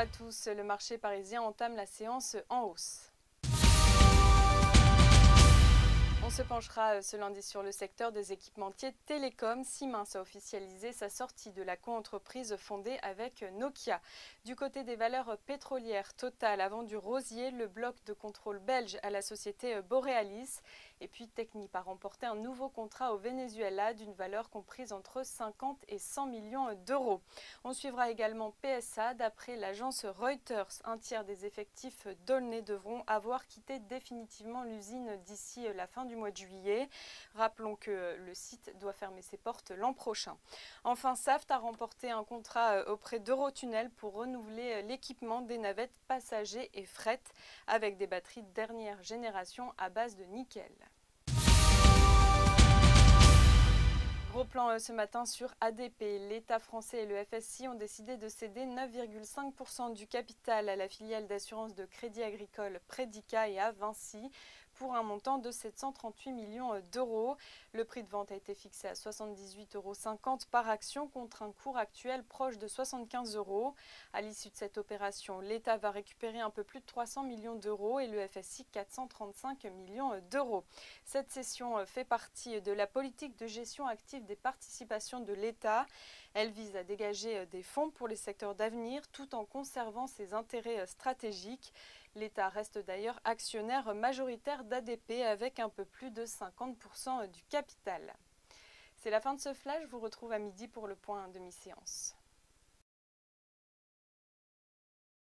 à tous, le marché parisien entame la séance en hausse. On se penchera ce lundi sur le secteur des équipementiers télécoms. Siemens a officialisé sa sortie de la coentreprise fondée avec Nokia. Du côté des valeurs pétrolières, Total a vendu Rosier, le bloc de contrôle belge, à la société Borealis. Et puis Technip a remporté un nouveau contrat au Venezuela d'une valeur comprise entre 50 et 100 millions d'euros. On suivra également PSA. D'après l'agence Reuters, un tiers des effectifs d'Aulnay devront avoir quitté définitivement l'usine d'ici la fin du mois de juillet. Rappelons que le site doit fermer ses portes l'an prochain. Enfin, Saft a remporté un contrat auprès d'Eurotunnel pour renouveler l'équipement des navettes passagers et fret avec des batteries de dernière génération à base de nickel. Gros plan ce matin sur ADP. L'État français et le FSI ont décidé de céder 9,5% du capital à la filiale d'assurance de Crédit Agricole Predica et à Vinci pour un montant de 738 millions d'euros. Le prix de vente a été fixé à 78,50 € par action contre un cours actuel proche de 75 €. À l'issue de cette opération, l'État va récupérer un peu plus de 300 millions d'euros et le FSI 435 millions d'euros. Cette cession fait partie de la politique de gestion active des participations de l'État. Elle vise à dégager des fonds pour les secteurs d'avenir tout en conservant ses intérêts stratégiques. L'État reste d'ailleurs actionnaire majoritaire d'ADP avec un peu plus de 50% du capital. C'est la fin de ce flash, je vous retrouve à midi pour le point demi-séance.